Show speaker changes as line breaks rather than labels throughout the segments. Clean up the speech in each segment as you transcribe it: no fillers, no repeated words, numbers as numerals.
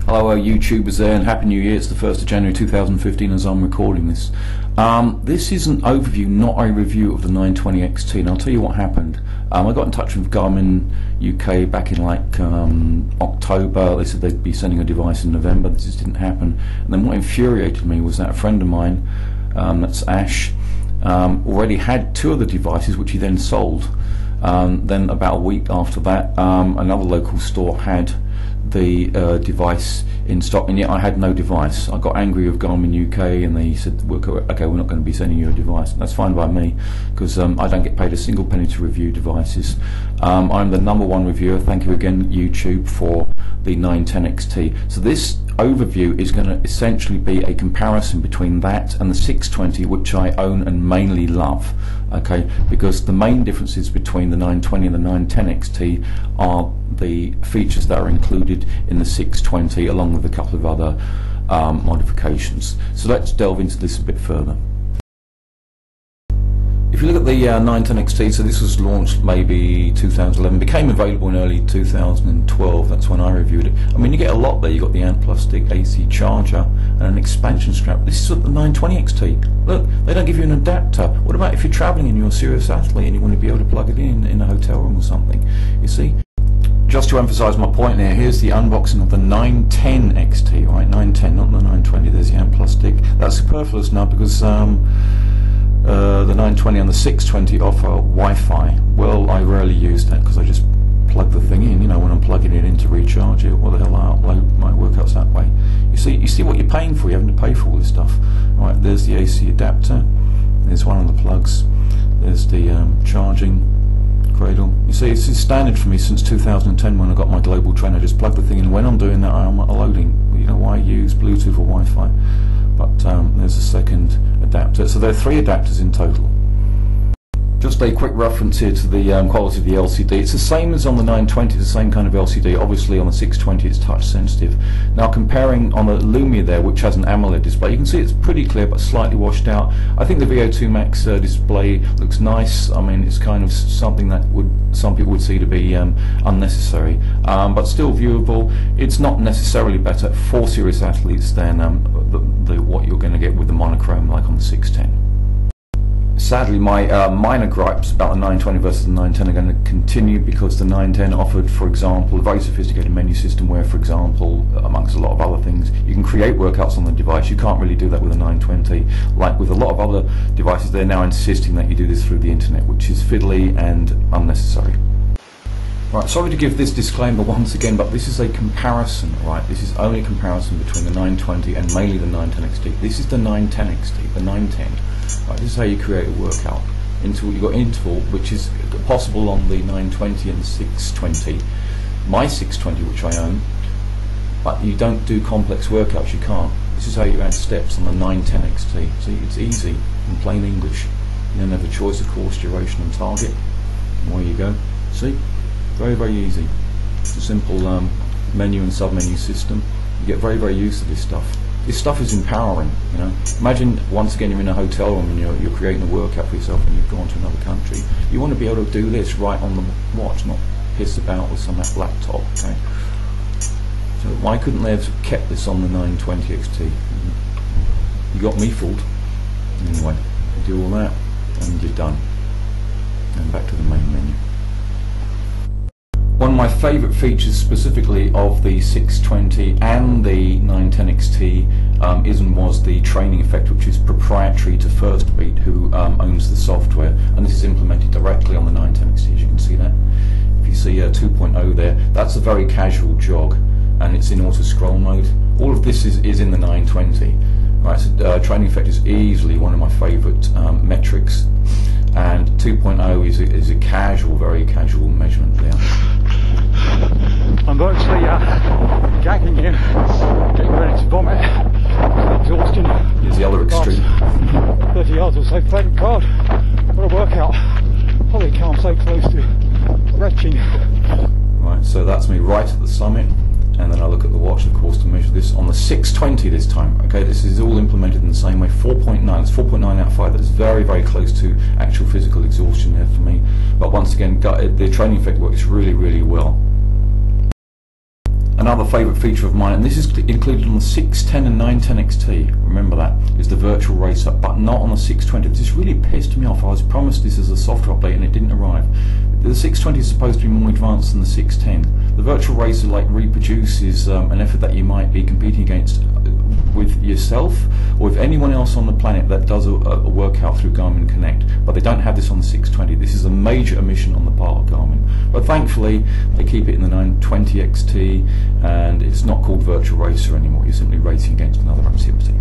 Hello YouTubers there, and Happy New Year. It's the 1st of January 2015 as I'm recording this. This is an overview, not a review of the 920 XT, and I'll tell you what happened. I got in touch with Garmin UK back in October. They said they'd be sending a device in November. This just didn't happen. And then what infuriated me was that a friend of mine, that's Ash, already had two of the devices which he then sold. Then about a week after that, another local store had the device in stock, and yet I had no device. I got angry with Garmin UK, and they said, okay, we're not going to be sending you a device. And that's fine by me, because I don't get paid a single penny to review devices. I'm the #1 reviewer. Thank you again, YouTube, for the 910 XT. So this overview is going to essentially be a comparison between that and the 620, which I own and mainly love. Okay, because the main differences between the 920 and the 910 XT are the features that are included in the 620, along with a couple of other modifications. So let's delve into this a bit further. If you look at the 910 XT, so this was launched maybe 2011, became available in early 2012, that's when I reviewed it. I mean, you get a lot there. You got the ANT Plus stick, AC charger, and an expansion strap. This is what the 920 XT. Look, they don't give you an adapter. What about if you're traveling and you're a serious athlete and you want to be able to plug it in a hotel room or something? You see? Just to emphasize my point here, here's the unboxing of the 910 XT, right? 910, not the 920. There's the ANT Plus stick. That's superfluous now because the 920 and the 620 offer Wi-Fi. Well, I rarely use that because I just plug the thing in, you know, when I'm plugging it in to recharge it. Well, the hell, I upload my workouts that way. You see what you're paying for. You're having to pay for all this stuff. Right, there's the AC adapter. There's one of the plugs. There's the charging cradle. You see, it's standard for me since 2010 when I got my Global Trainer. I just plug the thing in. When I'm doing that, I'm loading. You know, why use Bluetooth or Wi-Fi? But there's a second adapter. So there are 3 adapters in total. Just a quick reference here to the quality of the LCD. It's the same as on the 920, the same kind of LCD. Obviously on the 620 it's touch sensitive. Now comparing on the Lumia there, which has an AMOLED display, you can see it's pretty clear but slightly washed out. I think the VO2 Max display looks nice. I mean, it's kind of something that some people would see to be unnecessary, but still viewable. It's not necessarily better for serious athletes than what you're going to get with the monochrome like on the 610. Sadly, my minor gripes about the 920 versus the 910 are going to continue because the 910 offered, for example, a very sophisticated menu system where, for example, amongst a lot of other things, you can create workouts on the device. You can't really do that with a 920. Like with a lot of other devices, they're now insisting that you do this through the internet, which is fiddly and unnecessary. Right, sorry to give this disclaimer once again, but this is a comparison, right? This is only a comparison between the 920 and mainly the 910 XT. This is the 910 XT, the 910. Right, this is how you create a workout. You've got interval, which is possible on the 920 and the 620. My 620, which I own, but you don't do complex workouts, you can't. This is how you add steps on the 910 XT. See, it's easy, in plain English. You then have a choice of course, duration and target. And away you go. See? Very, very easy. It's a simple menu and sub-menu system. You get very, very used to this stuff. This stuff is empowering, you know. Imagine once again you're in a hotel room and you're creating a workout for yourself and you've gone to another country. You want to be able to do this right on the watch, not piss about with some laptop. Okay. So why couldn't they have kept this on the 920 XT? You got me fooled. Anyway, you do all that and you're done. And back to the main menu. One of my favourite features specifically of the 620 and the 910 XT is and was the training effect, which is proprietary to Firstbeat, who owns the software, and this is implemented directly on the 910 XT, as you can see that. If you see 2.0 there, that's a very casual jog, and it's in auto scroll mode. All of this is in the 920. Right, so training effect is easily one of my favourite metrics, and 2.0 is a casual, very casual measurement there.
I'm virtually gagging here, getting ready to vomit. Exhaustion.
Here's the other extreme.
30 yards or so, thank God. What a workout. Holy cow, I'm so close to retching.
Right, so that's me right at the summit, and then I look at the watch, of course, to measure this on the 620 this time. Okay, this is all implemented in the same way. 4.9, it's 4.9 out of 5. That's very, very close to actual physical exhaustion there for me. But once again, the training effect works really, really well. Another favourite feature of mine, and this is included on the 610 and 910 XT, remember that, is the virtual racer, but not on the 620. This really pissed me off. I was promised this as a software update and it didn't arrive. The 620 is supposed to be more advanced than the 610. The virtual racer reproduces an effort that you might be competing against with yourself or with anyone else on the planet that does a workout through Garmin Connect, but they don't have this on the 620. This is a major omission on the part of Garmin, but thankfully they keep it in the 920 XT, and it's not called Virtual Racer anymore. You're simply racing against another activity.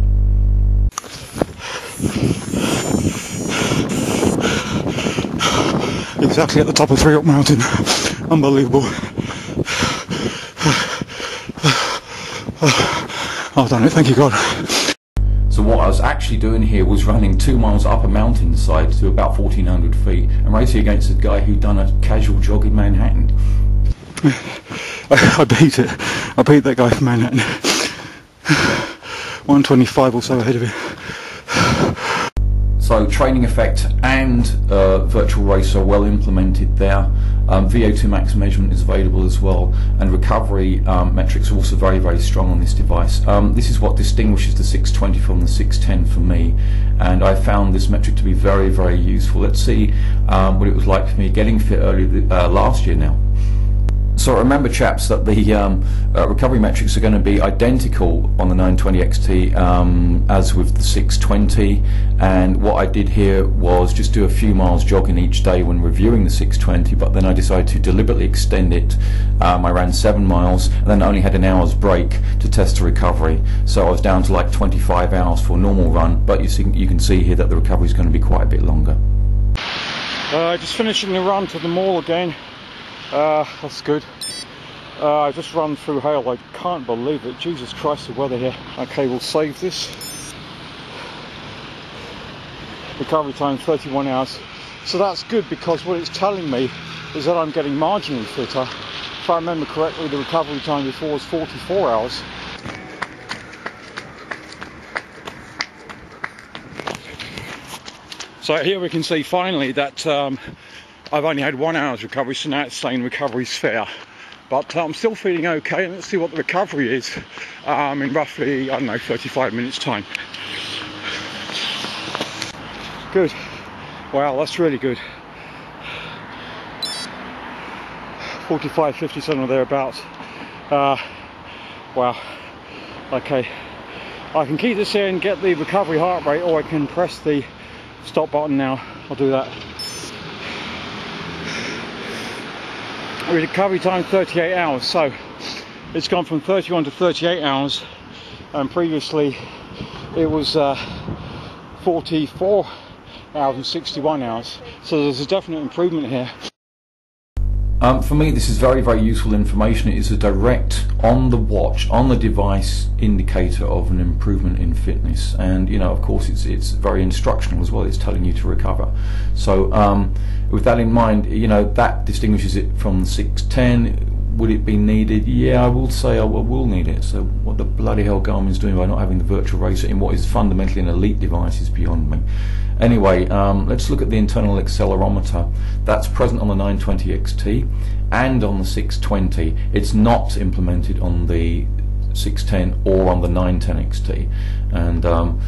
Exactly at the top of Three Up Mountain. Unbelievable. I've done it, thank you God.
So what I was actually doing here was running 2 miles up a mountainside to about 1,400 feet and racing against a guy who'd done a casual jog in Manhattan.
I beat it. I beat that guy from Manhattan. 125 or so ahead of him.
So training effect and virtual racer are well implemented there. VO2 max measurement is available as well, and recovery metrics are also very, very strong on this device. This is what distinguishes the 620 from the 610 for me, and I found this metric to be very, very useful. Let's see what it was like for me getting fit last year now. So remember, chaps, that the recovery metrics are going to be identical on the 920 XT as with the 620, and what I did here was just do a few miles jogging each day when reviewing the 620, but then I decided to deliberately extend it. I ran 7 miles and then only had an hour's break to test the recovery, so I was down to like 25 hours for a normal run, but you can see here that the recovery is going to be quite a bit longer.
Just finishing the run to the mall again. That's good. I just run through hail. I can't believe it. Jesus Christ, the weather here. Okay, we'll save this. Recovery time 31 hours. So that's good, because what it's telling me is that I'm getting marginally fitter. If I remember correctly, the recovery time before was 44 hours. So here we can see finally that I've only had 1 hour's recovery, so now it's saying recovery's fair. But I'm still feeling okay, and let's see what the recovery is in roughly, I don't know, 35 minutes time. Good. Wow, that's really good. 45, 57 or thereabouts. Wow. Okay. I can keep this here and get the recovery heart rate, or I can press the stop button now. I'll do that. Recovery time 38 hours, so it's gone from 31 to 38 hours, and previously it was 44 hours and 61 hours, so there's a definite improvement here.
For me, this is very, very useful information. It is a direct, on the watch, on the device indicator of an improvement in fitness, and you know, of course, it's very instructional as well. It's telling you to recover. So with that in mind, you know, that distinguishes it from the 610. Would it be needed? Yeah, I will say I will need it. So what the bloody hell Garmin's doing by not having the virtual racer in what is fundamentally an elite device is beyond me. Anyway, let's look at the internal accelerometer. That's present on the 920 XT and on the 620. It's not implemented on the 610 or on the 910 XT, and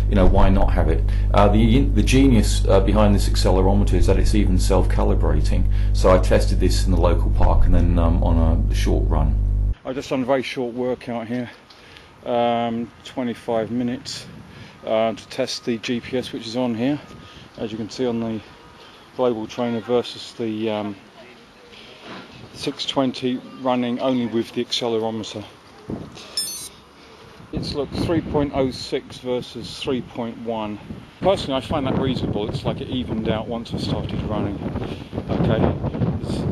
you know, why not have it? The genius behind this accelerometer is that it's even self-calibrating. So I tested this in the local park and then on a short run.
I've just done a very short workout here, 25 minutes to test the GPS which is on here, as you can see on the Global Trainer, versus the 620 running only with the accelerometer. It's look 3.06 versus 3.1. Personally, I find that reasonable. It's like it evened out once I started running. Okay,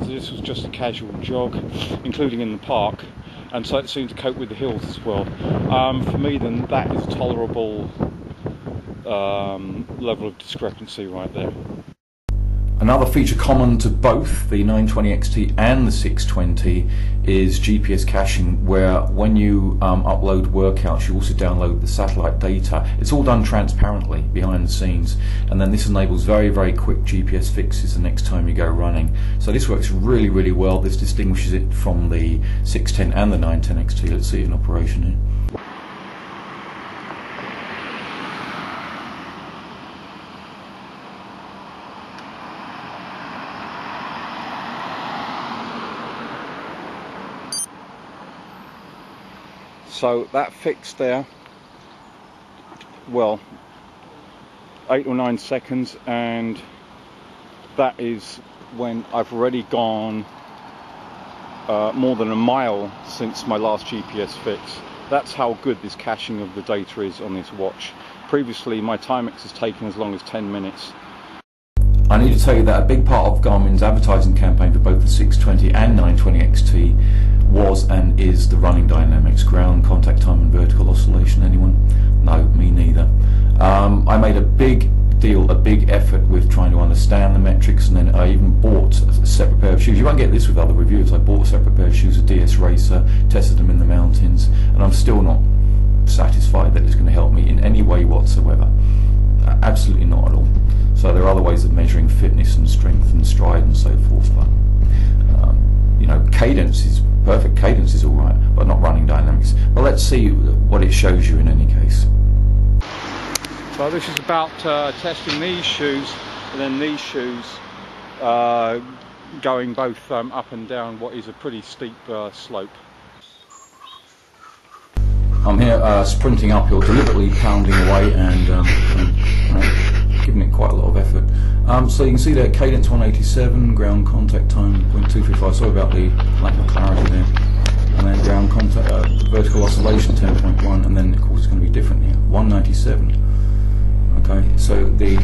this was just a casual jog, including in the park, and so it seemed to cope with the hills as well. For me, then, that is a tolerable level of discrepancy right there.
Another feature common to both the 920XT and the 620 is GPS caching, where when you upload workouts you also download the satellite data. It's all done transparently behind the scenes, and then this enables very, very quick GPS fixes the next time you go running. So this works really, really well. This distinguishes it from the 610 and the 910XT. Let's see it in operation here.
So that fixed there, well, 8 or 9 seconds, and that is when I've already gone more than a mile since my last GPS fix. That's how good this caching of the data is on this watch. Previously my Timex has taken as long as 10 minutes.
I need to tell you that a big part of Garmin's advertising campaign for both the 620 and 920XT was and is the running dynamics, ground, contact time and vertical oscillation. Anyone? No, me neither. I made a big deal, a big effort with trying to understand the metrics, and then I even bought a separate pair of shoes. You won't get this with other reviewers. I bought a separate pair of shoes, a DS Racer, tested them in the mountains, and I'm still not satisfied that it's going to help me in any way whatsoever. Absolutely not at all. So there are other ways of measuring fitness and strength and stride and so forth, but you know, cadence is perfect. Cadence is all right, but not running dynamics. Well, let's see what it shows you in any case.
So this is about testing these shoes, and then these shoes going both up and down what is a pretty steep slope.
I'm here sprinting uphill, deliberately pounding away and giving it quite a lot of effort. So you can see there, cadence 187, ground contact time 0.235. Sorry about the lack of clarity there. And then ground contact, vertical oscillation 10.1, and then of course it's going to be different here, 197. Okay, so the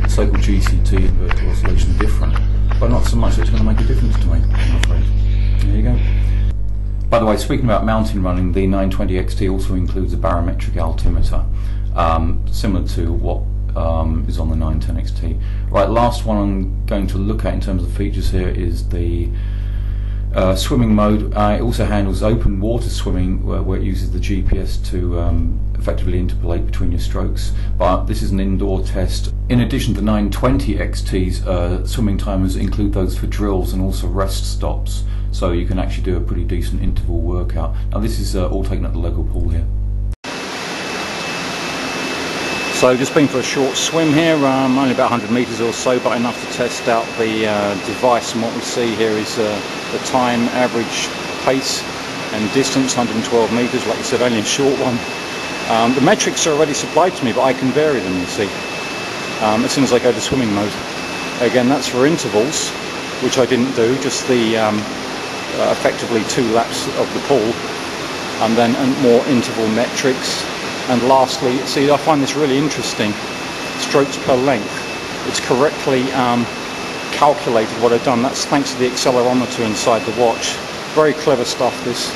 so-called GCT and vertical oscillation are different, but not so much that it's going to make a difference to me, I'm afraid. There you go. By the way, speaking about mountain running, the 920XT also includes a barometric altimeter, similar to what is on the 910XT. Right, last one I'm going to look at in terms of features here is the swimming mode. It also handles open water swimming, where it uses the GPS to effectively interpolate between your strokes, but this is an indoor test. In addition, the 920XT's swimming timers include those for drills and also rest stops, so you can actually do a pretty decent interval workout. Now this is all taken at the local pool here.
So just been for a short swim here, only about 100 metres or so, but enough to test out the device. And what we see here is the time, average pace and distance, 112 metres, like you said, only a short one. The metrics are already supplied to me, but I can vary them, you see, as soon as I go to swimming mode. Again, that's for intervals, which I didn't do, just the effectively 2 laps of the pool, and then more interval metrics. And lastly, see, I find this really interesting, strokes per length. It's correctly calculated what I've done. That's thanks to the accelerometer inside the watch. Very clever stuff, this.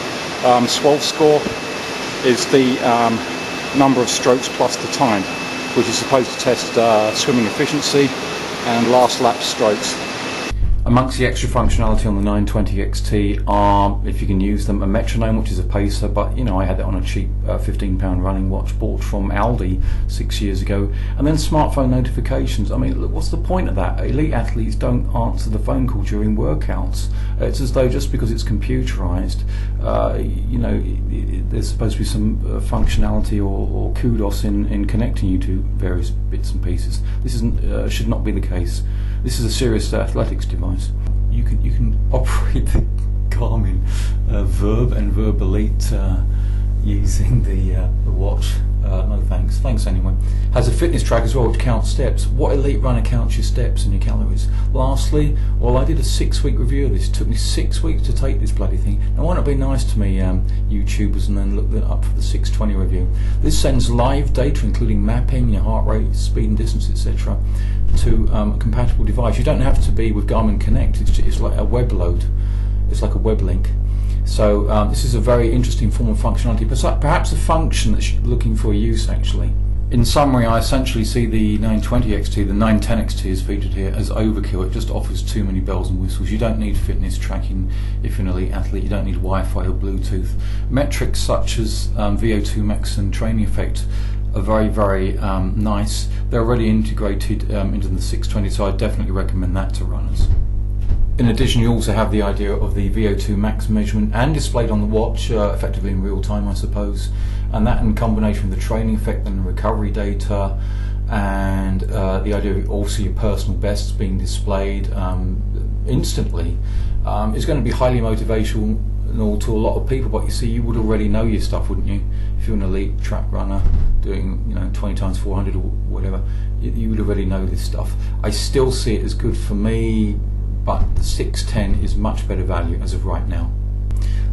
Swell score is the number of strokes plus the time, which is supposed to test swimming efficiency and last lap strokes.
Amongst the extra functionality on the 920XT are, if you can use them, a metronome, which is a pacer, but you know, I had that on a cheap £15 running watch bought from Aldi 6 years ago, and then smartphone notifications. I mean, look, what's the point of that? Elite athletes don't answer the phone call during workouts. It's as though just because it's computerized, you know, there's supposed to be some functionality or kudos in connecting you to various bits and pieces. This isn't, should not be the case. This is a serious athletics device. You can operate the Garmin Verb and Verb Elite using the watch. No thanks. Thanks anyway. Has a fitness track as well, which counts steps. What elite runner counts your steps and your calories? Lastly, well, I did a 6-week review of this. It took me 6 weeks to take this bloody thing. Now, why not be nice to me, YouTubers, and then look that up for the 620 review? This sends live data, including mapping, your heart rate, speed and distance, etc., to a compatible device. You don't have to be with Garmin Connect. It's like a web load. It's like a web link. So this is a very interesting form of functionality, but perhaps a function that's looking for use actually. In summary, I essentially see the 920 XT, the 910 XT is featured here as overkill. It just offers too many bells and whistles. You don't need fitness tracking if you're an elite athlete. You don't need Wi-Fi or Bluetooth. Metrics such as VO2 max and training effect are very, very nice. They're already integrated into the 620, so I definitely recommend that to runners. In addition, you also have the idea of the VO2 max measurement and displayed on the watch, effectively in real time, I suppose. And that in combination with the training effect and the recovery data, and the idea of also your personal bests being displayed instantly, is going to be highly motivational to a lot of people. But you see, you would already know your stuff, wouldn't you? If you're an elite track runner doing 20 times 400 or whatever, you would already know this stuff. I still see it as good for me, but the 610 is much better value as of right now.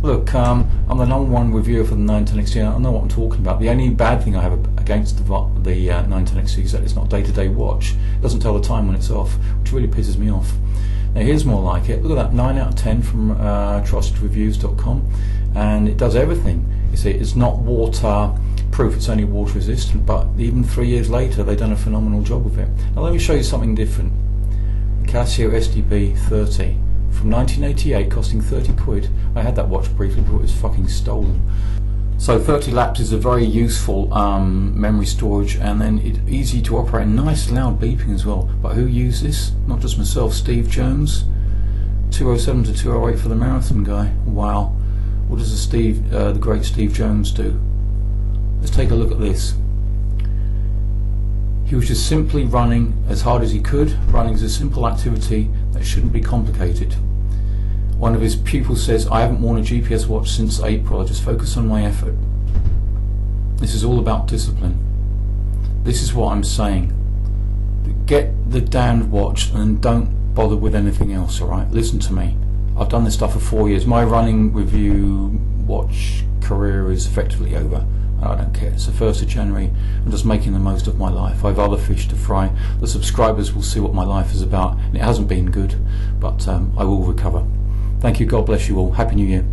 Look, I'm the #1 reviewer for the 910 XT. I know what I'm talking about. The only bad thing I have against the 910 XT is that it's not day-to-day watch. It doesn't tell the time when it's off, which really pisses me off. Now here's more like it. Look at that, 9 out of 10 from trustedreviews.com, and it does everything. You see, it's not waterproof, it's only water resistant, but even 3 years later they've done a phenomenal job with it. Now let me show you something different. Casio SDB 30 from 1988, costing 30 quid. I had that watch briefly, but it was fucking stolen. So 30 laps is a very useful memory storage, and then it's easy to operate. Nice loud beeping as well. But who used this? Not just myself, Steve Jones. 207 to 208 for the marathon guy. Wow. What does the great Steve Jones do? Let's take a look at this. He was just simply running as hard as he could. Running is a simple activity that shouldn't be complicated. One of his pupils says, I haven't worn a GPS watch since April, I just focus on my effort. This is all about discipline. This is what I'm saying. Get the damned watch and don't bother with anything else, alright? Listen to me. I've done this stuff for 4 years. My running review watch career is effectively over. I don't care. It's the 1st of January. I'm just making the most of my life. I have other fish to fry. The subscribers will see what my life is about, and it hasn't been good, but I will recover. Thank you. God bless you all. Happy New Year.